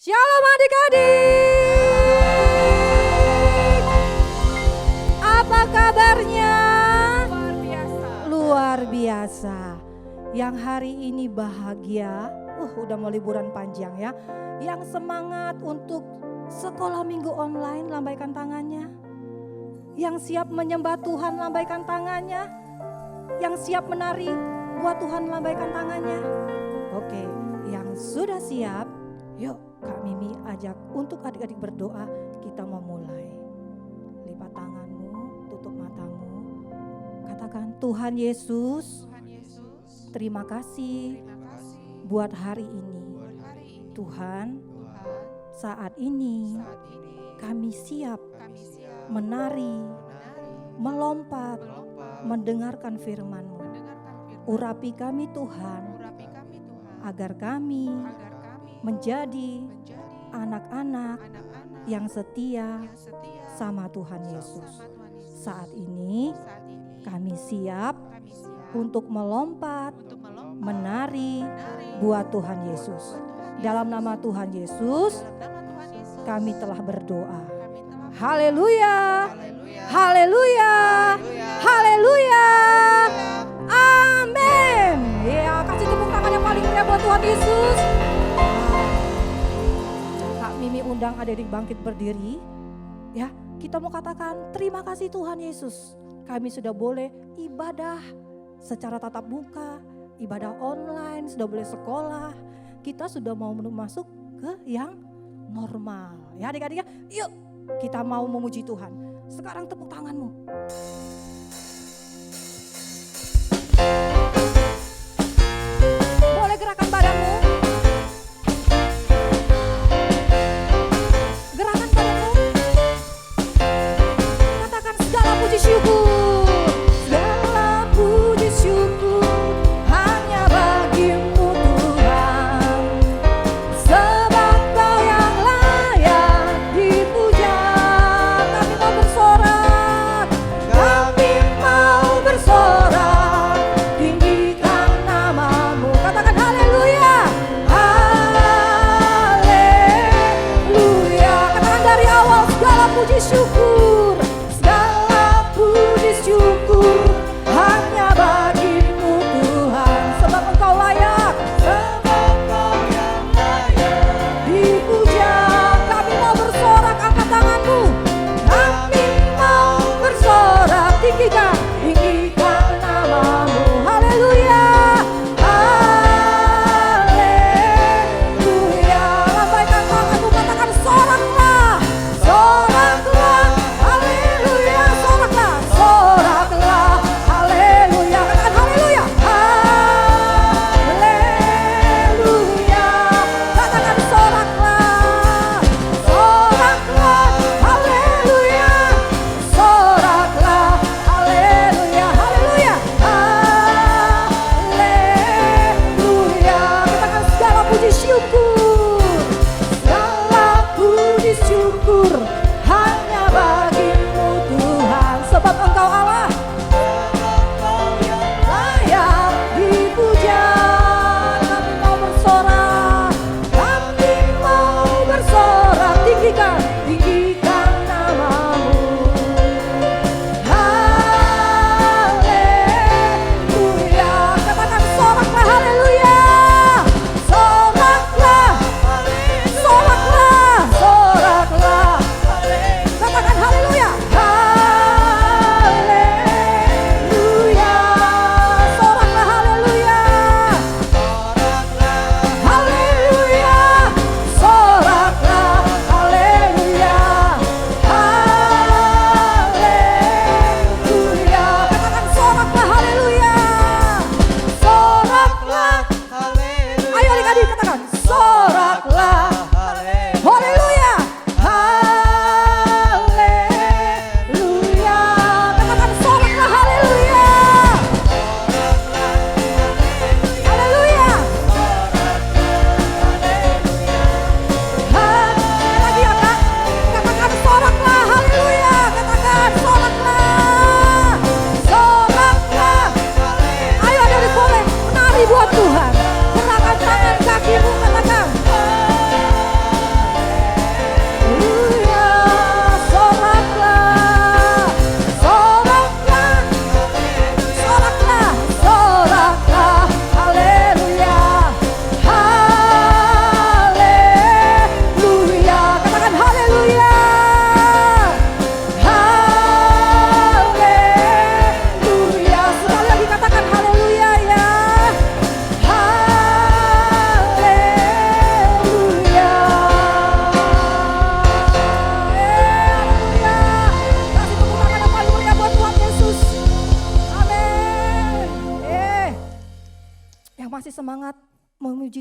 Shalom adik-adik. Apa kabarnya? Luar biasa. Luar biasa. Yang hari ini bahagia. Udah mau liburan panjang ya. Yang semangat untuk sekolah minggu online, lambaikan tangannya. Yang siap menyembah Tuhan, lambaikan tangannya. Yang siap menari buat Tuhan, lambaikan tangannya. Oke, yang sudah siap, yuk Kak Mimi ajak untuk adik-adik berdoa. Kita mau mulai. Lipat tanganmu, tutup matamu. Katakan, Tuhan Yesus, terima kasih buat hari ini. Tuhan, saat ini kami siap menari, melompat, mendengarkan firman-Mu. Urapi kami Tuhan, agar kami menjadi anak-anak yang setia sama Tuhan Yesus. Saat ini kami siap untuk melompat, menari buat Tuhan Yesus. Dalam nama Tuhan Yesus, kami telah berdoa. Haleluya, haleluya, haleluya, amin. Ya, kasih tepuk tangan yang paling meriah buat Tuhan Yesus. Kak Mimi undang adik-adik bangkit berdiri. Ya, kita mau katakan terima kasih Tuhan Yesus. Kami sudah boleh ibadah secara tatap muka, ibadah online, sudah boleh sekolah. Kita sudah mau masuk ke yang normal. Ya adik-adik, yuk kita mau memuji Tuhan. Sekarang tepuk tanganmu. Boleh gerakan badanmu. Gerakan badanmu. Katakan segala puji syukur. Segala puji syukur hanya bagimu Tuhan. Sebab Kau yang layak dipuja. Kami mau bersorak. Kami mau bersorak. Tinggikan namamu. Katakan haleluya. Haleluya. Katakan dari awal segala puji syukur. Segala puji syukur hanya bagimu Tuhan. Sebab Engkau layak. Sebab Kau yang layak dipuja. Kami mau bersorak, angkat tanganmu. Kami mau bersorak, tinggikan namamu. Haleluya. Haleluya. Lambaikan tanganmu, katakan soraklah. Soraklah. Haleluya.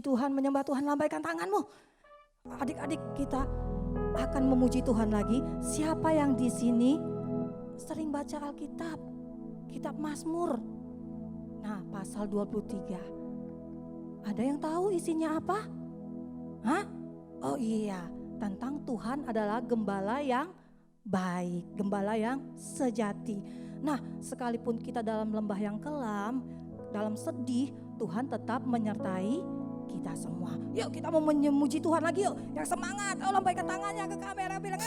memuji Tuhan, menyembah Tuhan, lambaikan tanganmu. Adik-adik kita akan memuji Tuhan lagi. Siapa yang di sini sering baca Alkitab, kitab Mazmur? Nah, pasal 23. Ada yang tahu isinya apa? Hah? Oh iya, tentang Tuhan adalah gembala yang baik, gembala yang sejati. Nah, sekalipun kita dalam lembah yang kelam, dalam sedih, Tuhan tetap menyertai kita semua. Yuk kita mau memuji Tuhan lagi yuk. Yang semangat, lambaikan tangannya ke kamera bilang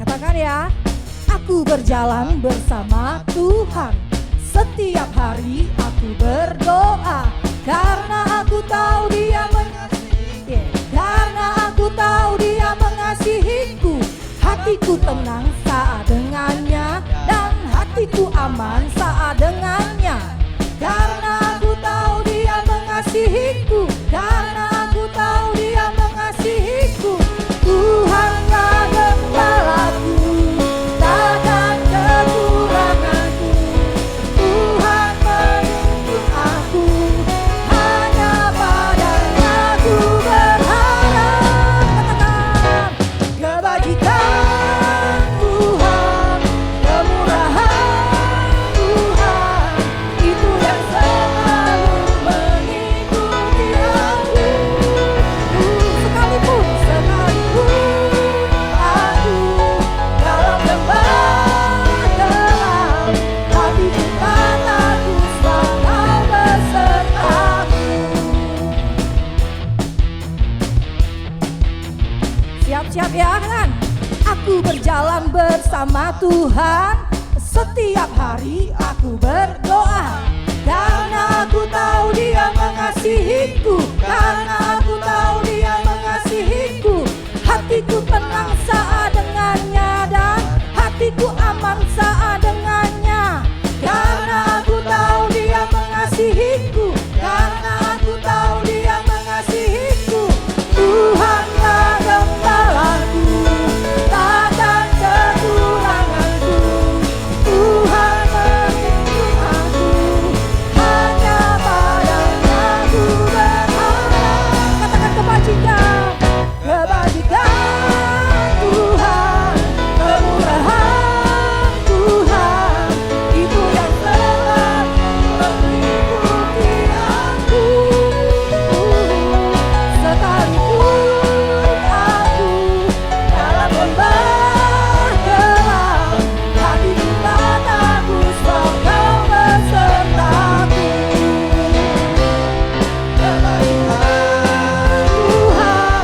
katakan ya, aku berjalan bersama Tuhan. Setiap hari aku berdoa karena aku tahu Dia mengasihi. Karena aku tahu Dia mengasihiku. Hatiku tenang saat dengannya dan hatiku aman saat dengannya. Karena aku tahu Dia mengasihiku. Karena aku tahu Dia mengasihiku. Tuhanlah gembalaku, takkan kekuranganku. Tuhan menuntun aku, hanya padanya ku berharap. Katakan, kebajikan Tuhan, kemurahan Tuhan, itu yang selalu mengikuti aku. Sekalipun aku dalam lembah gelap, hatiku tak takut Engkau besertaku. Siap-siap ya kan? Aku berjalan bersama Tuhan. Setiap hari aku berdoa karena aku tahu Dia mengasihiku. Karena aku tahu Dia mengasihiku. Hatiku tenang saat dengannya dan hatiku aman saat dengannya. Karena aku tahu Dia mengasihiku. Karena aku tahu Dia mengasihiku. Tuhanlah gembalaku, takkan kekuranganku. Tuhan menuntun aku, hanya padanya ku berharap. Katakan kebajikan, kebajikan Tuhan, kemurahan Tuhan, itu yang selalu mengikuti aku. Sekalipun aku dalam lembah gelap, hatiku tak takut Engkau besertaku. Kebaikan Tuhan,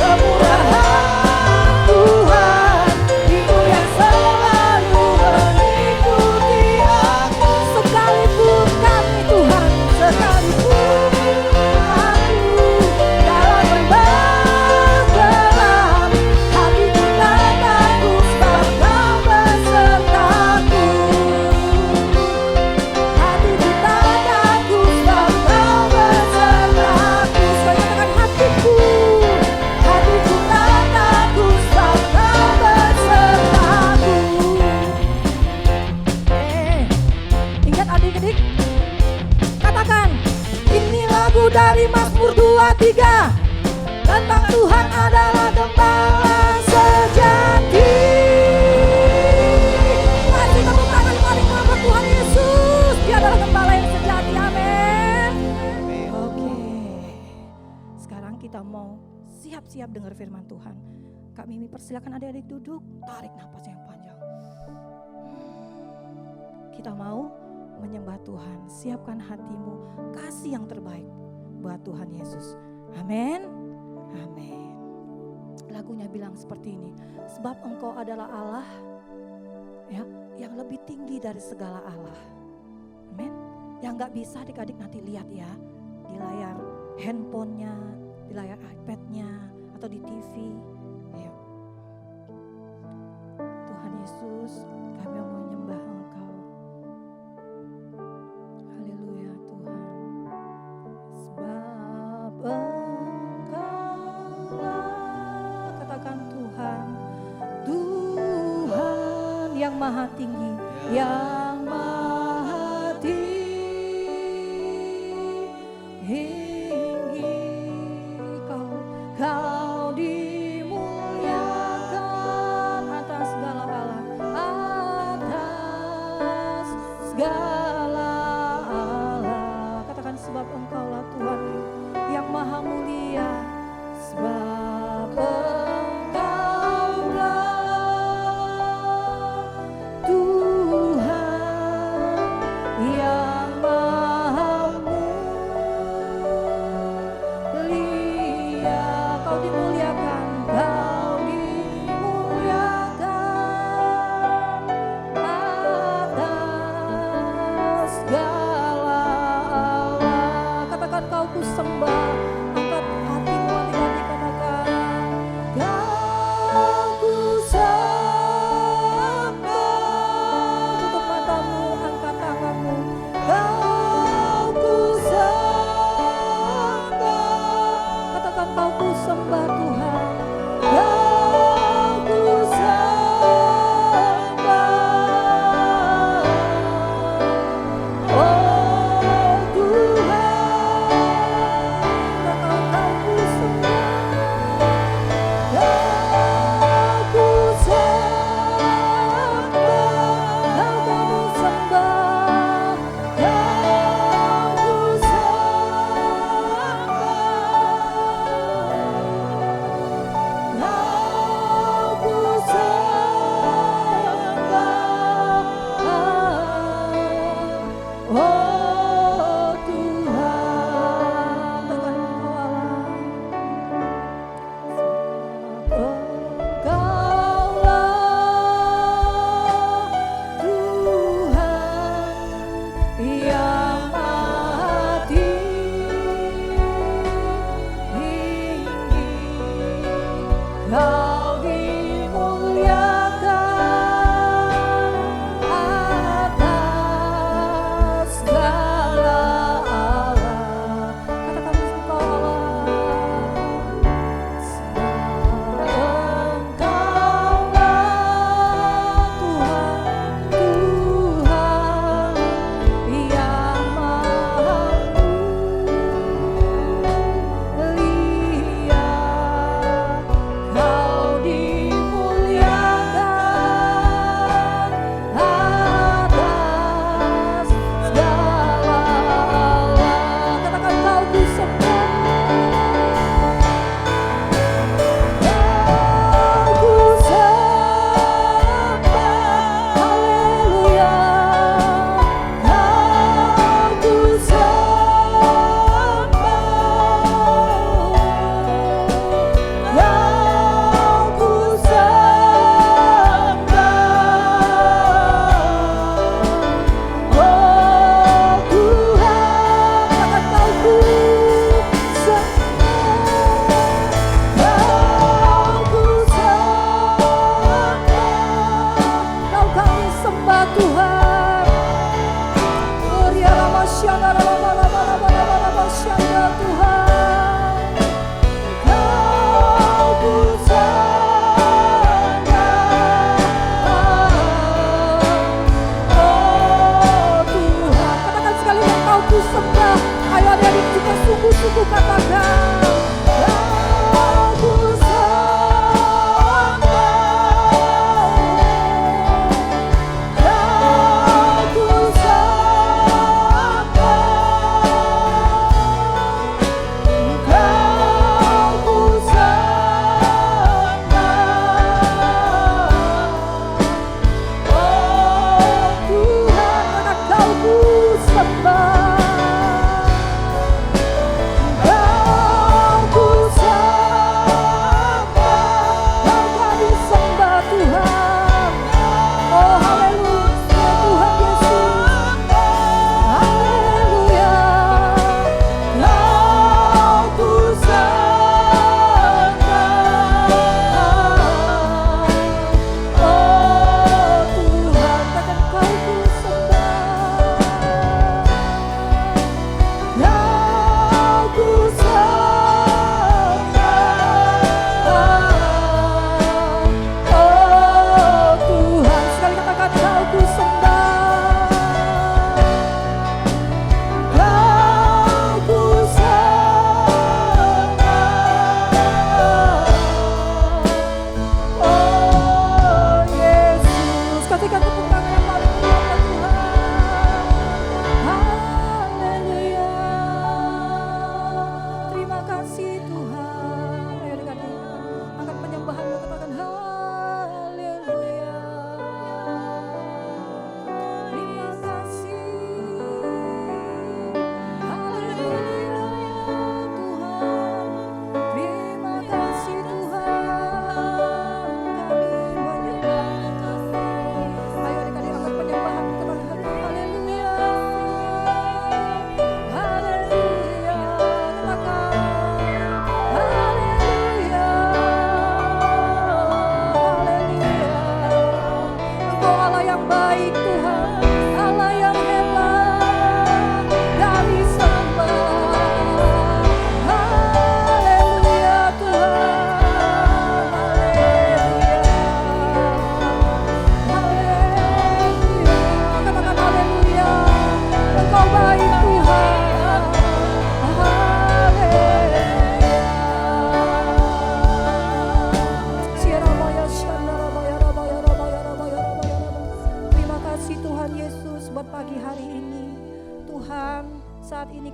kemurahan Tuhan, itu yang selalu mengikuti aku. Sekalipun kami Tuhan, sekalipun aku dalam lembah gelap, hatiku tak takut Engkau besertaku. Hatiku tak takut Engkau besertaku. Sekali katakan hatiku, hatiku tak takut Engkau besertaku. Ingat adik-adik, katakan, ini lagu dari Mazmur 23 tentang Tuhan adalah gembala sejati. Mari tepuk tangan, mari menyembah Tuhan Yesus. Dia adalah gembala yang sejati. Amin. Oke, sekarang kita mau siap-siap dengar firman Tuhan. Kak Mimi persilakan adik-adik duduk, tarik napas yang panjang. Kita mau menyembah Tuhan. Siapkan hatimu, kasih yang terbaik buat Tuhan Yesus. Amin. Amin. Lagunya bilang seperti ini. Sebab Engkau adalah Allah ya, yang lebih tinggi dari segala Allah. Amin. Yang gak bisa adik-adik nanti lihat ya di layar handphonenya, di layar iPadnya, atau di TV. Ayo. Tuhan Yesus, kami mau menyembah Engkau. Haleluya Tuhan. Sebab Engkau yang maha tinggi, yang maha tinggi. Kau dimuliakan atas segala Allah, atas segala Allah. Katakan sebab Engkaulah Tuhan yang maha mulia, sebab Engkaulah Tuhan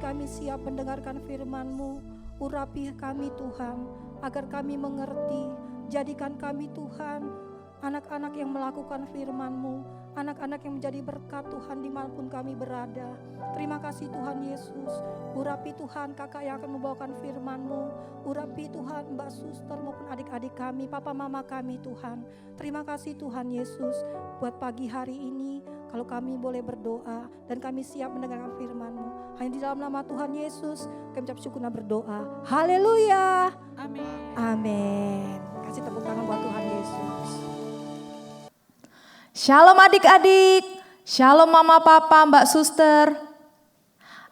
kami siap mendengarkan firman-Mu. Urapi kami Tuhan, agar kami mengerti. Jadikan kami Tuhan, anak-anak yang melakukan firman-Mu, anak-anak yang menjadi berkat Tuhan dimanapun kami berada. Terima kasih Tuhan Yesus. Urapi Tuhan kakak yang akan membawakan firman-Mu. Urapi Tuhan Mbak Suster maupun adik-adik kami, papa mama kami Tuhan. Terima kasih Tuhan Yesus buat pagi hari ini. Kalau kami boleh berdoa dan kami siap mendengarkan firman-Mu. Hanya di dalam nama Tuhan Yesus kami ucap syukur dan berdoa. Haleluya. Amin. Amin. Kasih tepuk tangan buat Tuhan Yesus. Shalom adik-adik, shalom mama papa mbak suster.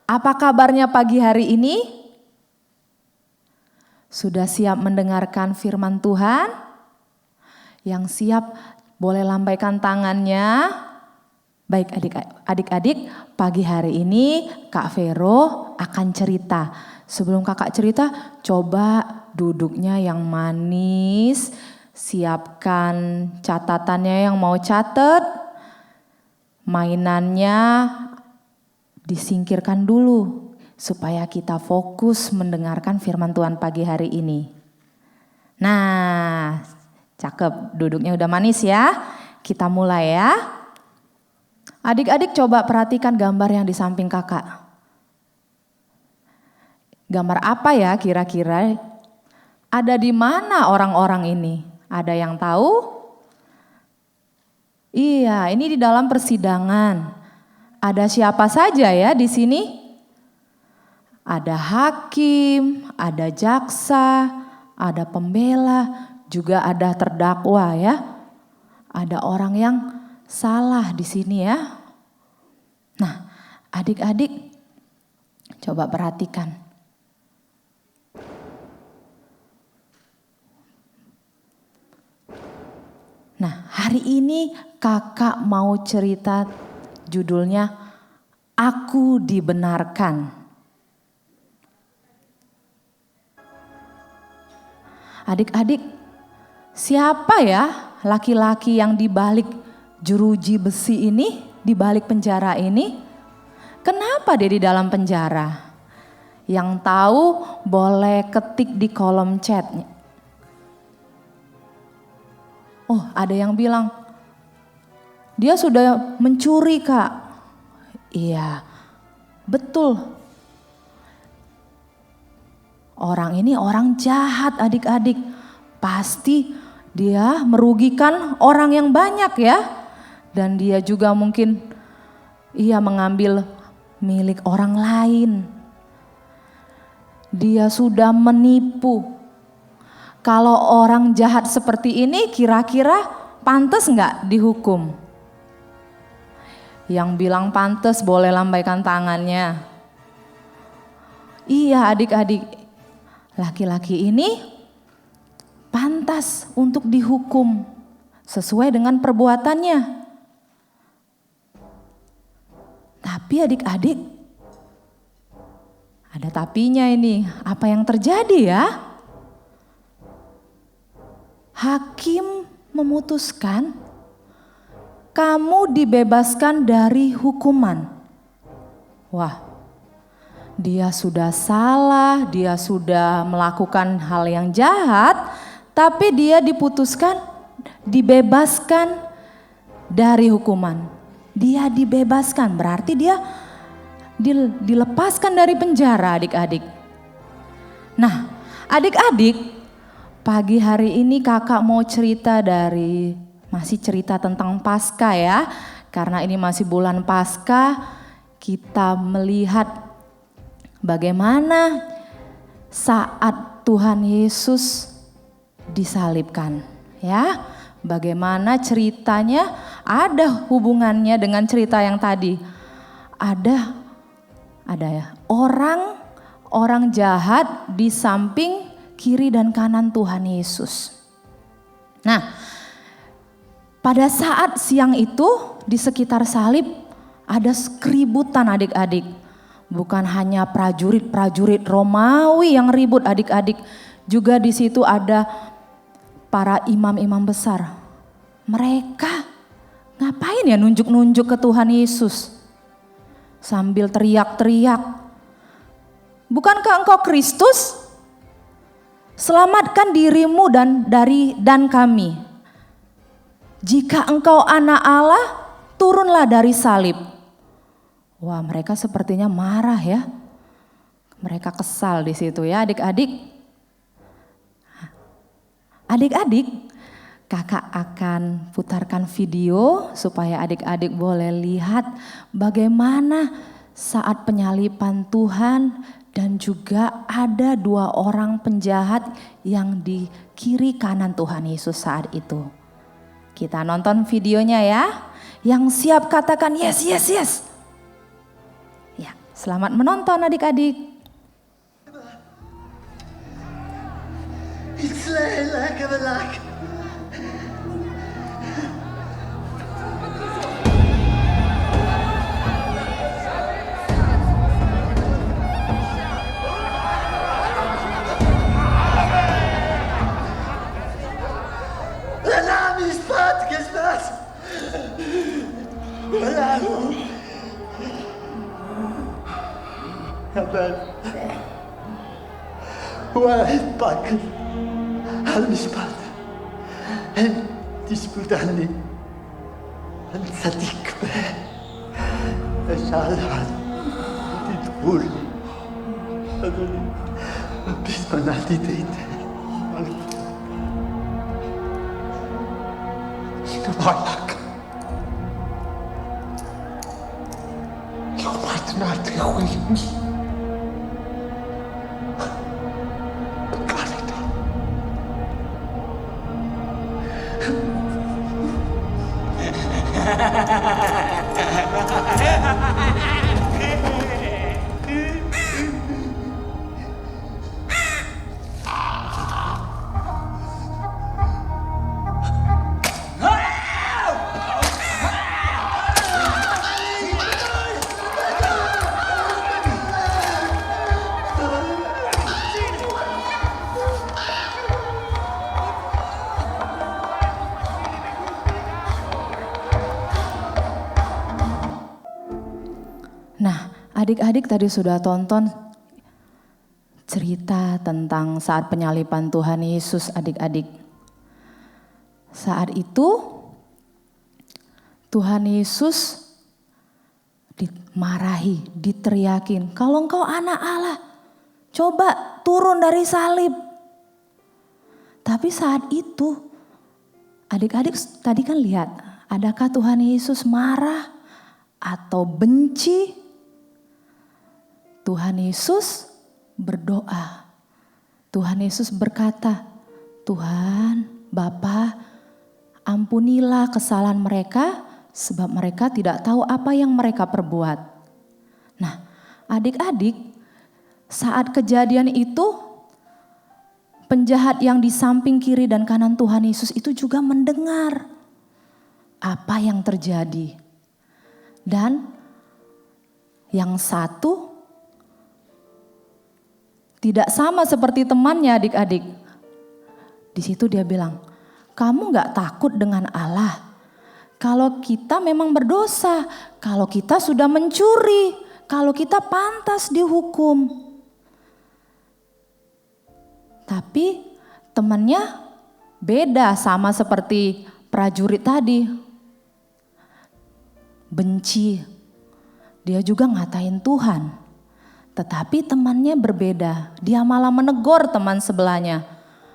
Apa kabarnya pagi hari ini? Sudah siap mendengarkan firman Tuhan? Yang siap boleh lambaikan tangannya. Baik adik-adik, pagi hari ini Kak Vero akan cerita. Sebelum kakak cerita, coba duduknya yang manis. Siapkan catatannya yang mau catat, mainannya disingkirkan dulu supaya kita fokus mendengarkan firman Tuhan pagi hari ini. Nah, cakep, duduknya udah manis ya. Kita mulai ya. Adik-adik coba perhatikan gambar yang di samping kakak. Gambar apa ya kira-kira? Ada di mana orang-orang ini? Ada yang tahu? Iya, ini di dalam persidangan. Ada siapa saja ya di sini? Ada hakim, ada jaksa, ada pembela, juga ada terdakwa ya. Ada orang yang salah di sini ya. Nah, adik-adik coba perhatikan. Nah, hari ini kakak mau cerita judulnya Aku Dibenarkan. Adik-adik, siapa ya laki-laki yang di balik jeruji besi ini, di balik penjara ini? Kenapa dia di dalam penjara? Yang tahu boleh ketik di kolom chatnya. Oh, ada yang bilang, dia sudah mencuri Kak. Iya, betul. Orang ini orang jahat adik-adik. Pasti dia merugikan orang yang banyak ya. Dan dia juga mungkin mengambil milik orang lain. Dia sudah menipu. Kalau orang jahat seperti ini kira-kira pantas nggak dihukum? Yang bilang pantas boleh lambaikan tangannya. Iya adik-adik, laki-laki ini pantas untuk dihukum sesuai dengan perbuatannya. Tapi adik-adik, ada tapinya ini, apa yang terjadi ya? Hakim memutuskan kamu dibebaskan dari hukuman. Wah, dia sudah salah, dia sudah melakukan hal yang jahat, tapi dia diputuskan dibebaskan dari hukuman. Dia dibebaskan, berarti dia dilepaskan dari penjara adik-adik. Nah, adik-adik, pagi hari ini kakak mau cerita masih cerita tentang Paskah ya. Karena ini masih bulan Paskah, kita melihat bagaimana saat Tuhan Yesus disalibkan ya. Bagaimana ceritanya ada hubungannya dengan cerita yang tadi. Ada ya, orang jahat di samping kiri dan kanan Tuhan Yesus. Nah, pada saat siang itu di sekitar salib ada keributan adik-adik. Bukan hanya prajurit-prajurit Romawi yang ribut adik-adik. Juga di situ ada para imam-imam besar. Mereka ngapain ya nunjuk-nunjuk ke Tuhan Yesus? Sambil teriak-teriak. Bukankah engkau Kristus? Selamatkan dirimu dan kami. Jika engkau anak Allah, turunlah dari salib. Wah, mereka sepertinya marah ya. Mereka kesal di situ ya, adik-adik. Adik-adik, kakak akan putarkan video supaya adik-adik boleh lihat bagaimana saat penyaliban Tuhan dan juga ada 2 orang penjahat yang di kiri kanan Tuhan Yesus saat itu. Kita nonton videonya ya. Yang siap katakan yes, yes, yes. Ya, selamat menonton adik-adik. والطاق المشبط تشبت عني صديق شعلها تقول بسم نادي تيت شنو بالك يوم ما تنادي خويني Nah, adik-adik tadi sudah tonton cerita tentang saat penyaliban Tuhan Yesus, adik-adik. Saat itu Tuhan Yesus dimarahi, diteriakin, kalau engkau anak Allah, coba turun dari salib. Tapi saat itu, adik-adik tadi kan lihat, adakah Tuhan Yesus marah atau benci? Tuhan Yesus berdoa. Tuhan Yesus berkata, Tuhan, Bapa, ampunilah kesalahan mereka sebab mereka tidak tahu apa yang mereka perbuat. Nah, adik-adik, saat kejadian itu, penjahat yang di samping kiri dan kanan Tuhan Yesus itu juga mendengar apa yang terjadi. Dan yang satu tidak sama seperti temannya, adik-adik. Di situ dia bilang, kamu gak takut dengan Allah? Kalau kita memang berdosa, kalau kita sudah mencuri, kalau kita pantas dihukum. Tapi temannya beda, sama seperti prajurit tadi. Benci, dia juga ngatain Tuhan. Tetapi temannya berbeda, dia malah menegur teman sebelahnya.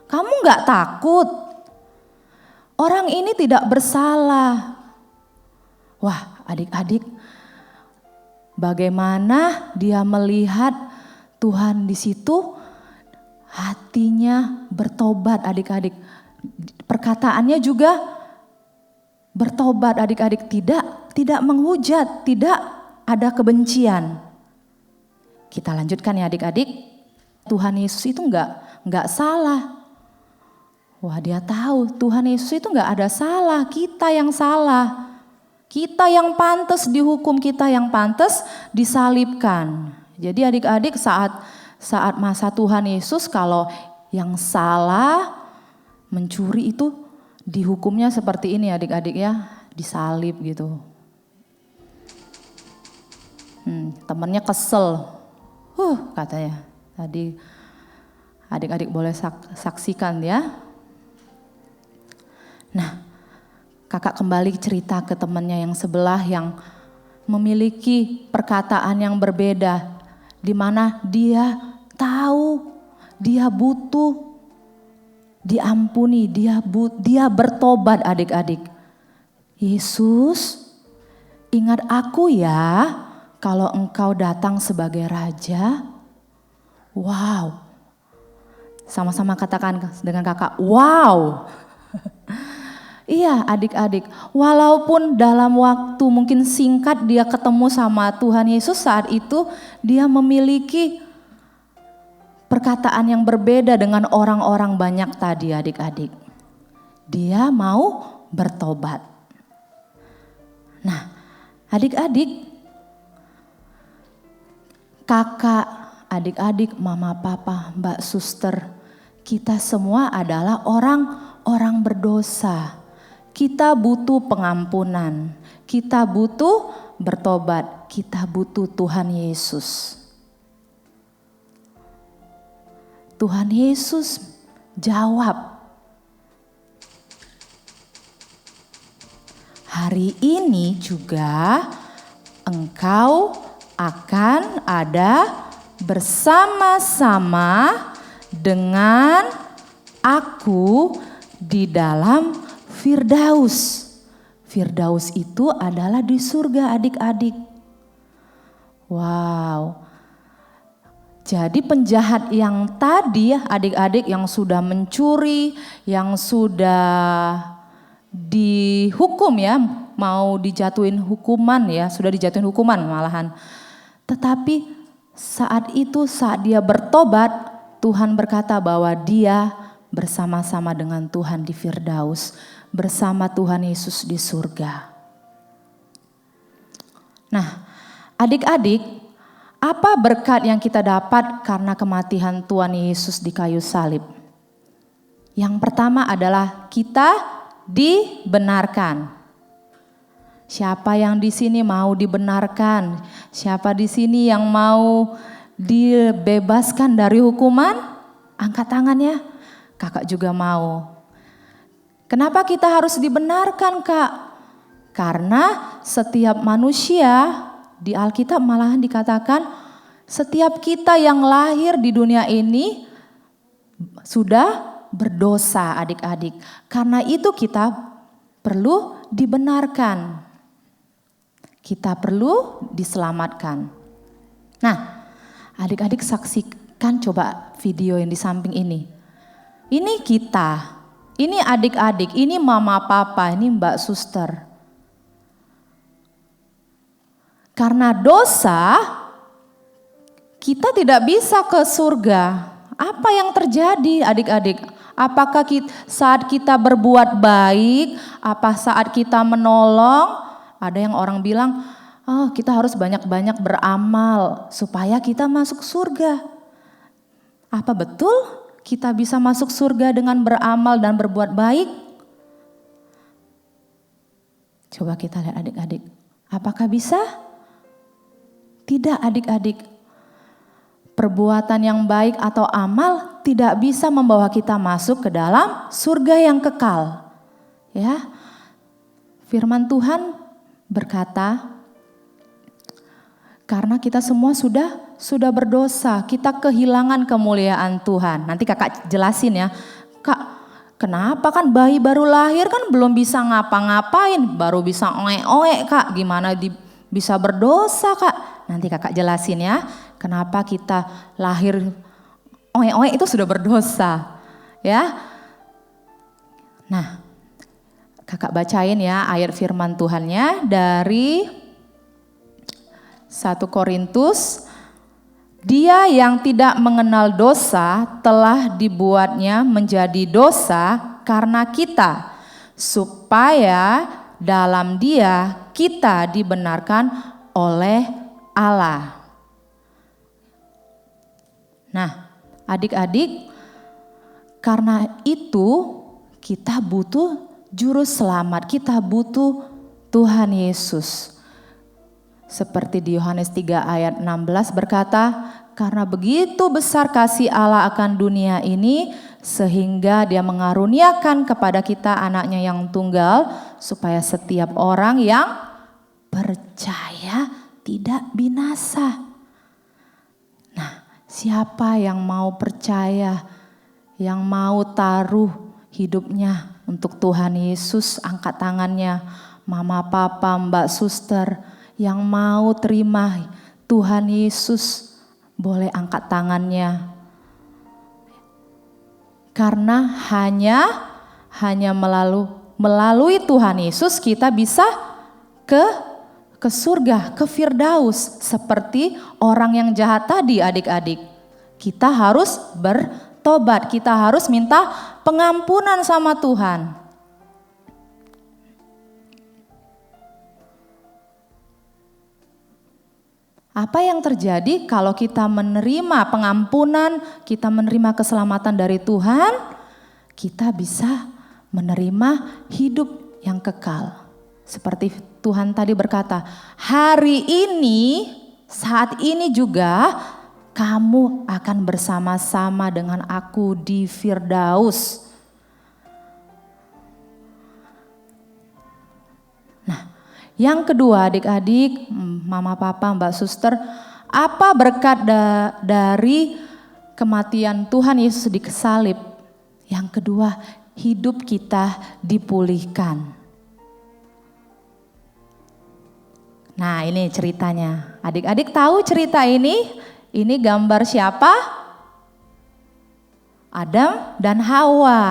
Kamu gak takut? Orang ini tidak bersalah. Wah, adik-adik, bagaimana dia melihat Tuhan di situ, hatinya bertobat, adik-adik. Perkataannya juga bertobat, adik-adik, tidak menghujat, tidak ada kebencian. Kita lanjutkan ya adik-adik. Tuhan Yesus itu enggak salah. Wah, dia tahu Tuhan Yesus itu enggak ada salah, kita yang salah. Kita yang pantas dihukum, kita yang pantas disalibkan. Jadi adik-adik saat masa Tuhan Yesus, kalau yang salah mencuri itu dihukumnya seperti ini adik-adik ya, disalib gitu. Temannya kesel. Katanya. Tadi adik-adik boleh saksikan ya. Nah, kakak kembali cerita ke temannya yang sebelah yang memiliki perkataan yang berbeda, di mana dia tahu dia butuh diampuni, dia bertobat adik-adik. Yesus, ingat aku ya kalau engkau datang sebagai raja. Wow. Sama-sama katakan dengan kakak, wow. Iya adik-adik, walaupun dalam waktu mungkin singkat dia ketemu sama Tuhan Yesus, saat itu dia memiliki perkataan yang berbeda dengan orang-orang banyak tadi adik-adik. Dia mau bertobat. Nah adik-adik, kakak, adik-adik, mama, papa, mbak, suster, kita semua adalah orang-orang berdosa. Kita butuh pengampunan, kita butuh bertobat, kita butuh Tuhan Yesus. Tuhan Yesus jawab, hari ini juga engkau akan ada bersama-sama dengan aku di dalam Firdaus. Firdaus itu adalah di surga adik-adik. Wow. Jadi penjahat yang tadi adik-adik yang sudah mencuri, yang sudah dihukum ya, mau dijatuhin hukuman ya, sudah dijatuhin hukuman malahan. Tetapi saat itu saat dia bertobat, Tuhan berkata bahwa dia bersama-sama dengan Tuhan di Firdaus, bersama Tuhan Yesus di surga. Nah, adik-adik, apa berkat yang kita dapat karena kematian Tuhan Yesus di kayu salib? Yang pertama adalah kita dibenarkan. Siapa yang di sini mau dibenarkan? Siapa di sini yang mau dibebaskan dari hukuman? Angkat tangannya. Kakak juga mau. Kenapa kita harus dibenarkan, Kak? Karena setiap manusia di Alkitab malahan dikatakan setiap kita yang lahir di dunia ini sudah berdosa adik-adik. Karena itu kita perlu dibenarkan. Kita perlu diselamatkan. Nah, adik-adik saksikan coba video yang di samping ini. Ini kita. Ini adik-adik, ini mama papa, ini mbak suster. Karena dosa, kita tidak bisa ke surga. Apa yang terjadi adik-adik? Apakah saat kita berbuat baik, apa saat kita menolong, ada yang orang bilang, oh kita harus banyak-banyak beramal supaya kita masuk surga. Apa betul? Kita bisa masuk surga dengan beramal dan berbuat baik? Coba kita lihat adik-adik. Apakah bisa? Tidak adik-adik. Perbuatan yang baik atau amal tidak bisa membawa kita masuk ke dalam surga yang kekal. Ya. Firman Tuhan berkata, karena kita semua sudah berdosa, kita kehilangan kemuliaan Tuhan. Nanti kakak jelasin ya, Kak, kenapa kan bayi baru lahir kan belum bisa ngapa-ngapain, baru bisa oe-oe Kak, gimana bisa berdosa Kak? Nanti kakak jelasin ya, kenapa kita lahir oe-oe itu sudah berdosa. Ya. Nah, kakak bacain ya ayat firman Tuhannya dari 1 Korintus, dia yang tidak mengenal dosa telah dibuatnya menjadi dosa karena kita, supaya dalam dia kita dibenarkan oleh Allah. Nah, adik-adik, karena itu kita butuh juru selamat, kita butuh Tuhan Yesus. Seperti di Yohanes 3 ayat 16 berkata, Karena begitu besar kasih Allah akan dunia ini, sehingga Dia mengaruniakan kepada kita anaknya yang tunggal, supaya setiap orang yang percaya tidak binasa. Nah, siapa yang mau percaya, yang mau taruh hidupnya untuk Tuhan Yesus, angkat tangannya. Mama, papa, mbak, suster, yang mau terima Tuhan Yesus, boleh angkat tangannya. Karena hanya melalui Tuhan Yesus kita bisa ke surga, ke Firdaus. Seperti orang yang jahat tadi, adik-adik. Kita harus bertobat, kita harus minta pengampunan sama Tuhan. Apa yang terjadi kalau kita menerima pengampunan, kita menerima keselamatan dari Tuhan, kita bisa menerima hidup yang kekal. Seperti Tuhan tadi berkata, hari ini, saat ini juga kamu akan bersama-sama dengan aku di Firdaus. Yang kedua, adik-adik, mama, papa, mbak, suster, apa berkat dari kematian Tuhan Yesus di salib? Yang kedua, hidup kita dipulihkan. Nah, ini ceritanya. Adik-adik tahu cerita ini? Ini gambar siapa? Adam dan Hawa.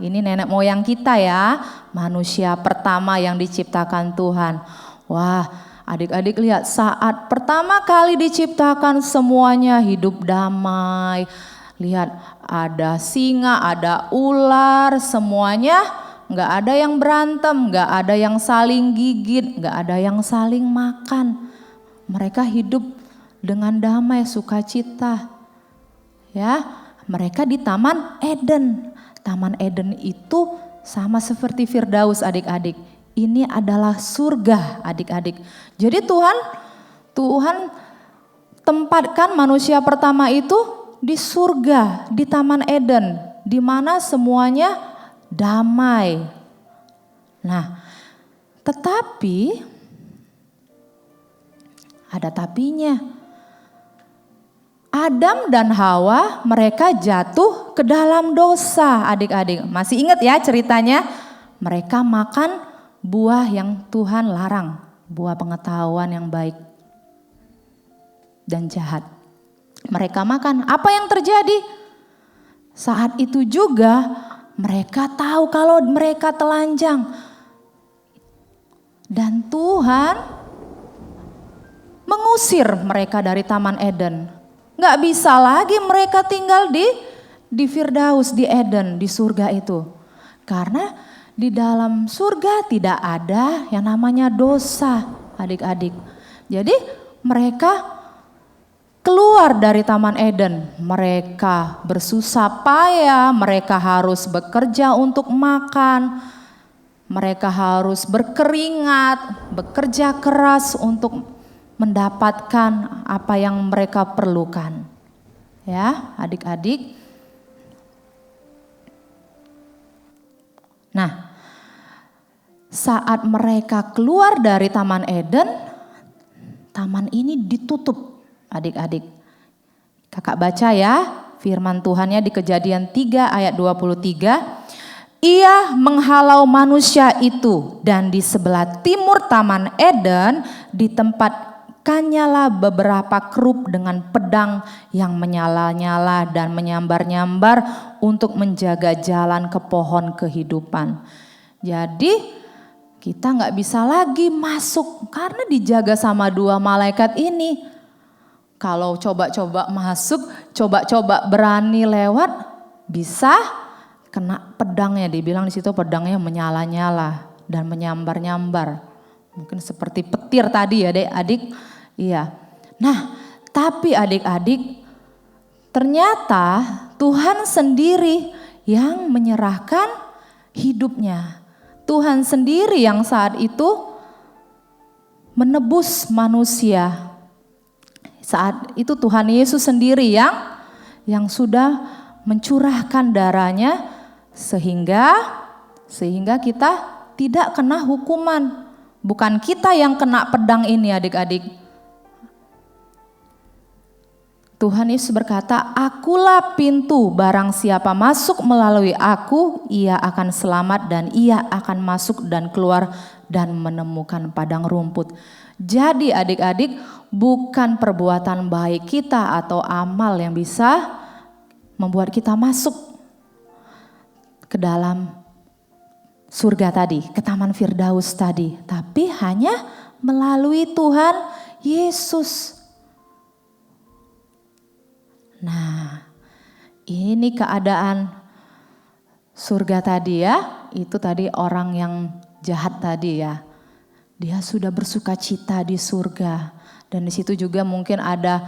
Ini nenek moyang kita ya, manusia pertama yang diciptakan Tuhan. Wah, adik-adik lihat, saat pertama kali diciptakan semuanya hidup damai. Lihat, ada singa, ada ular, semuanya nggak ada yang berantem, nggak ada yang saling gigit, nggak ada yang saling makan. Mereka hidup dengan damai, sukacita. Ya. Mereka di Taman Eden. Taman Eden itu sama seperti Firdaus, adik-adik. Ini adalah surga, adik-adik. Jadi Tuhan tempatkan manusia pertama itu di surga, di Taman Eden, di mana semuanya damai. Nah, tetapi ada tapinya. Adam dan Hawa mereka jatuh ke dalam dosa, adik-adik. Masih ingat ya ceritanya? Mereka makan buah yang Tuhan larang, buah pengetahuan yang baik dan jahat. Mereka makan, apa yang terjadi? Saat itu juga mereka tahu kalau mereka telanjang. Dan Tuhan mengusir mereka dari Taman Eden. Gak bisa lagi mereka tinggal di Firdaus, di Eden, di surga itu. Karena di dalam surga tidak ada yang namanya dosa, adik-adik. Jadi mereka keluar dari Taman Eden. Mereka bersusah payah, mereka harus bekerja untuk makan. Mereka harus berkeringat, bekerja keras untuk mendapatkan apa yang mereka perlukan. Ya, adik-adik. Nah, saat mereka keluar dari Taman Eden, taman ini ditutup, adik-adik. Kakak baca ya, firman Tuhannya di Kejadian 3 ayat 23. Ia menghalau manusia itu, dan di sebelah timur Taman Eden ditempatkannya beberapa kerub dengan pedang yang menyala-nyala dan menyambar-nyambar untuk menjaga jalan ke pohon kehidupan. Jadi kita nggak bisa lagi masuk karena dijaga sama dua malaikat ini. Kalau coba-coba masuk, coba-coba berani lewat, bisa kena pedangnya. Dibilang di situ pedangnya menyala-nyala dan menyambar-nyambar. Mungkin seperti petir tadi ya adik-adik. Iya. Nah, tapi adik-adik, ternyata Tuhan sendiri yang menyerahkan hidupnya. Tuhan sendiri yang saat itu menebus manusia. Saat itu Tuhan Yesus sendiri yang sudah mencurahkan darahnya sehingga kita tidak kena hukuman. Bukan kita yang kena pedang ini adik-adik. Tuhan Yesus berkata, "Akulah pintu, barang siapa masuk melalui aku, ia akan selamat dan ia akan masuk dan keluar dan menemukan padang rumput." Jadi adik-adik, bukan perbuatan baik kita atau amal yang bisa membuat kita masuk ke dalam surga tadi, ke taman Firdaus tadi, tapi hanya melalui Tuhan Yesus. Nah, ini keadaan surga tadi ya, itu tadi orang yang jahat tadi ya. Dia sudah bersuka cita di surga, dan di situ juga mungkin ada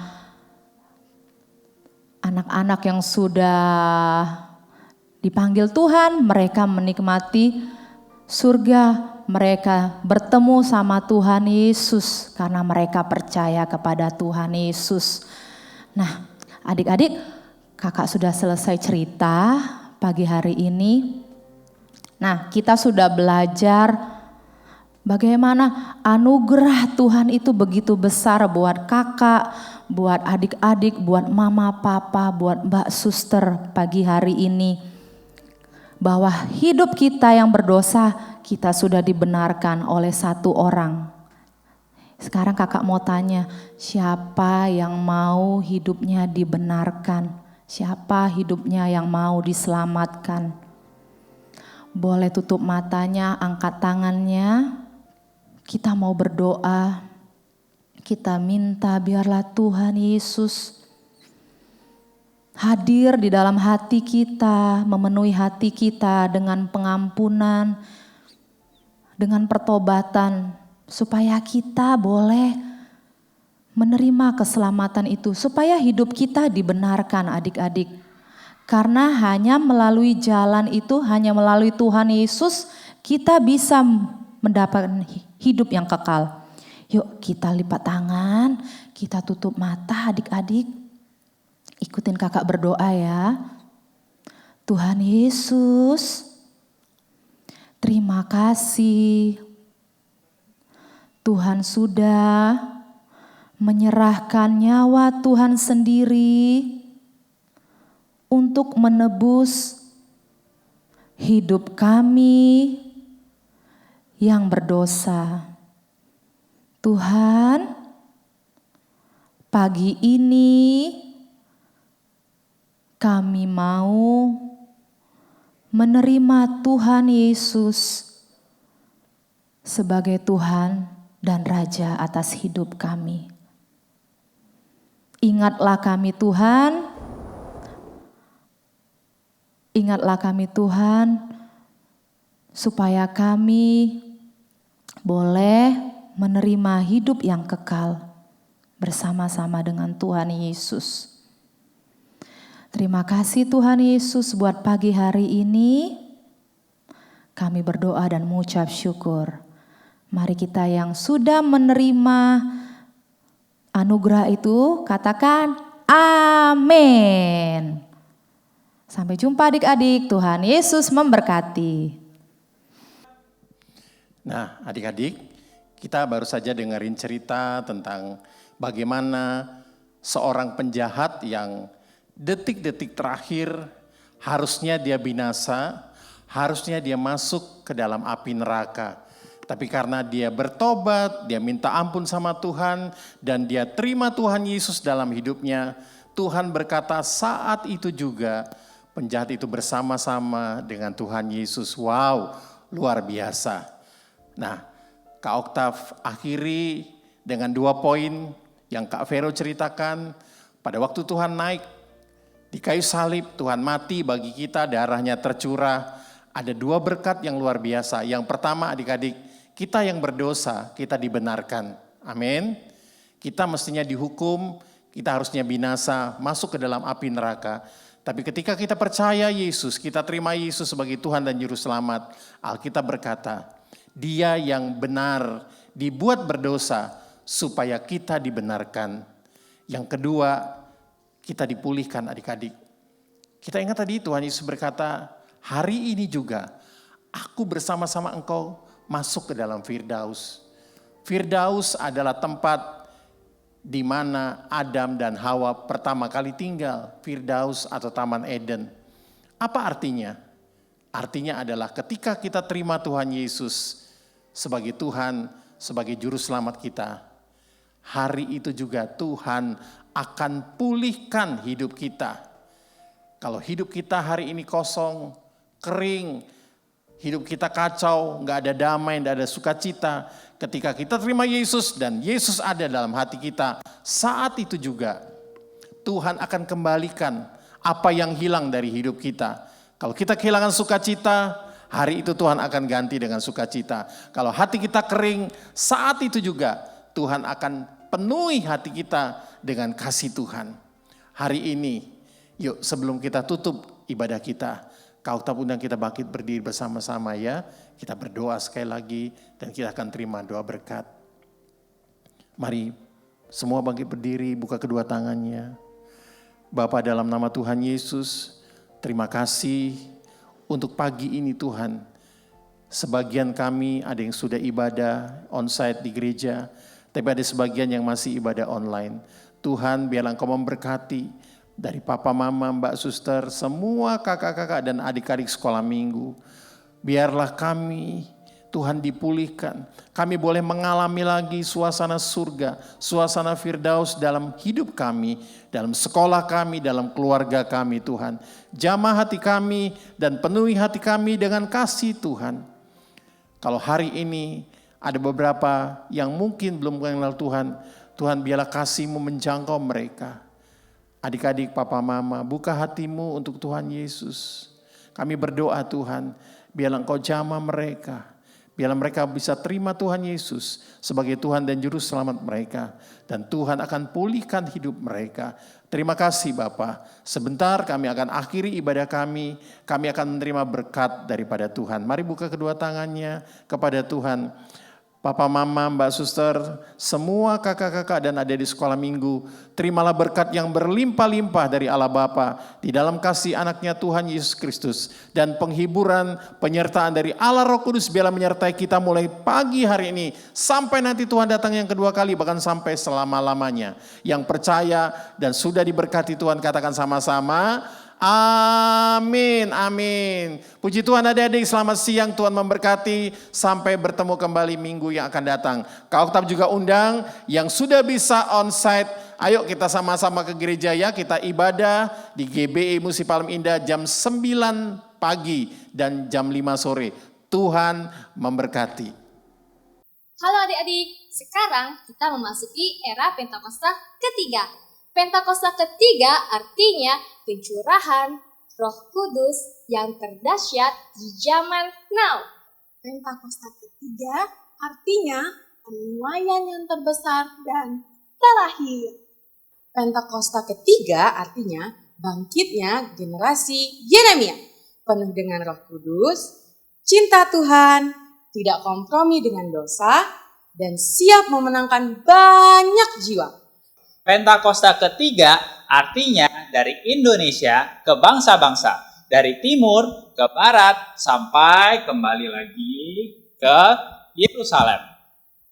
anak-anak yang sudah dipanggil Tuhan, mereka menikmati surga, mereka bertemu sama Tuhan Yesus karena mereka percaya kepada Tuhan Yesus. Nah, adik-adik, kakak sudah selesai cerita pagi hari ini. Nah, kita sudah belajar bagaimana anugerah Tuhan itu begitu besar buat kakak, buat adik-adik, buat mama, papa, buat mbak suster pagi hari ini. Bahwa hidup kita yang berdosa, kita sudah dibenarkan oleh satu orang. Sekarang kakak mau tanya, siapa yang mau hidupnya dibenarkan? Siapa hidupnya yang mau diselamatkan? Boleh tutup matanya, angkat tangannya. Kita mau berdoa. Kita minta biarlah Tuhan Yesus hadir di dalam hati kita, memenuhi hati kita dengan pengampunan, dengan pertobatan. Supaya kita boleh menerima keselamatan itu, supaya hidup kita dibenarkan adik-adik. Karena hanya melalui jalan itu, hanya melalui Tuhan Yesus, kita bisa mendapatkan hidup yang kekal. Yuk kita lipat tangan, kita tutup mata adik-adik. Ikutin kakak berdoa ya. Tuhan Yesus, terima kasih. Tuhan sudah menyerahkan nyawa Tuhan sendiri untuk menebus hidup kami yang berdosa. Tuhan, pagi ini kami mau menerima Tuhan Yesus sebagai Tuhan dan Raja atas hidup kami. Ingatlah kami Tuhan, supaya kami boleh menerima hidup yang kekal bersama-sama dengan Tuhan Yesus. Terima kasih Tuhan Yesus buat pagi hari ini. Kami berdoa dan mengucap syukur. Mari kita yang sudah menerima anugerah itu katakan amin. Sampai jumpa adik-adik, Tuhan Yesus memberkati. Nah adik-adik, kita baru saja dengerin cerita tentang bagaimana seorang penjahat yang detik-detik terakhir harusnya dia binasa, harusnya dia masuk ke dalam api neraka. Tapi karena dia bertobat, dia minta ampun sama Tuhan, dan dia terima Tuhan Yesus dalam hidupnya, Tuhan berkata saat itu juga penjahat itu bersama-sama dengan Tuhan Yesus. Wow, luar biasa. Nah, Kak Oktav akhiri dengan 2 poin yang Kak Vero ceritakan. Pada waktu Tuhan naik di kayu salib, Tuhan mati bagi kita, darahnya tercurah. Ada 2 berkat yang luar biasa. Yang pertama adik-adik, kita yang berdosa, kita dibenarkan. Amin. Kita mestinya dihukum, kita harusnya binasa, masuk ke dalam api neraka. Tapi ketika kita percaya Yesus, kita terima Yesus sebagai Tuhan dan Juru Selamat, Alkitab berkata, Dia yang benar dibuat berdosa supaya kita dibenarkan. Yang kedua, kita dipulihkan adik-adik. Kita ingat tadi Tuhan Yesus berkata, hari ini juga aku bersama-sama engkau masuk ke dalam Firdaus. Firdaus adalah tempat di mana Adam dan Hawa pertama kali tinggal. Firdaus atau Taman Eden. Apa artinya? Artinya adalah ketika kita terima Tuhan Yesus sebagai Tuhan, sebagai juru selamat kita, hari itu juga Tuhan akan pulihkan hidup kita. Kalau hidup kita hari ini kosong, kering, hidup kita kacau, gak ada damai, gak ada sukacita. Ketika kita terima Yesus dan Yesus ada dalam hati kita, saat itu juga Tuhan akan kembalikan apa yang hilang dari hidup kita. Kalau kita kehilangan sukacita, hari itu Tuhan akan ganti dengan sukacita. Kalau hati kita kering, saat itu juga Tuhan akan penuhi hati kita dengan kasih Tuhan. Hari ini, yuk sebelum kita tutup ibadah kita, Kau tetap undang kita bangkit berdiri bersama-sama ya. Kita berdoa sekali lagi dan kita akan terima doa berkat. Mari semua bangkit berdiri, buka kedua tangannya. Bapa, dalam nama Tuhan Yesus, terima kasih untuk pagi ini Tuhan. Sebagian kami ada yang sudah ibadah onsite di gereja, tapi ada sebagian yang masih ibadah online. Tuhan, biarlah Engkau memberkati dari papa, mama, mbak, suster, semua kakak-kakak dan adik-adik sekolah minggu. Biarlah kami, Tuhan, dipulihkan. Kami boleh mengalami lagi suasana surga, suasana Firdaus dalam hidup kami, dalam sekolah kami, dalam keluarga kami Tuhan. Jamah hati kami dan penuhi hati kami dengan kasih Tuhan. Kalau hari ini ada beberapa yang mungkin belum mengenal Tuhan, Tuhan biarlah kasih-Mu menjangkau mereka. Adik-adik, papa, mama, buka hatimu untuk Tuhan Yesus. Kami berdoa Tuhan, biarlah Engkau jamah mereka. Biarlah mereka bisa terima Tuhan Yesus sebagai Tuhan dan Juru Selamat mereka. Dan Tuhan akan pulihkan hidup mereka. Terima kasih Bapa. Sebentar kami akan akhiri ibadah kami. Kami akan menerima berkat daripada Tuhan. Mari buka kedua tangannya kepada Tuhan. Papa, mama, mbak, suster, semua kakak-kakak dan adik di sekolah minggu, terimalah berkat yang berlimpah-limpah dari Allah Bapa di dalam kasih anaknya Tuhan Yesus Kristus. Dan penghiburan, penyertaan dari Allah Roh Kudus biarlah menyertai kita mulai pagi hari ini, sampai nanti Tuhan datang yang kedua kali, bahkan sampai selama-lamanya. Yang percaya dan sudah diberkati Tuhan katakan sama-sama, amin, amin. Puji Tuhan adik-adik, selamat siang, Tuhan memberkati. Sampai bertemu kembali minggu yang akan datang. Kau tetap juga undang yang sudah bisa onsite. Ayo kita sama-sama ke gereja ya, kita ibadah di GBI Musi Palem Indah jam 9 pagi dan jam 5 sore. Tuhan memberkati. Halo adik-adik, sekarang kita memasuki era Pentakosta ketiga. Pentakosta ketiga artinya pencurahan Roh Kudus yang terdahsyat di zaman now. Pentakosta ketiga artinya penuaian yang terbesar dan terakhir. Pentakosta ketiga artinya bangkitnya generasi Yeremia, penuh dengan Roh Kudus, cinta Tuhan, tidak kompromi dengan dosa, dan siap memenangkan banyak jiwa. Pentakosta ketiga artinya dari Indonesia ke bangsa-bangsa, dari timur ke barat sampai kembali lagi ke Yerusalem.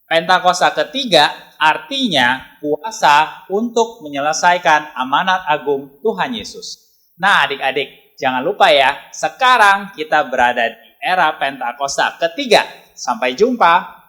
Pentakosta ketiga artinya kuasa untuk menyelesaikan amanat agung Tuhan Yesus. Nah adik-adik, jangan lupa ya, sekarang kita berada di era Pentakosta ketiga. Sampai jumpa.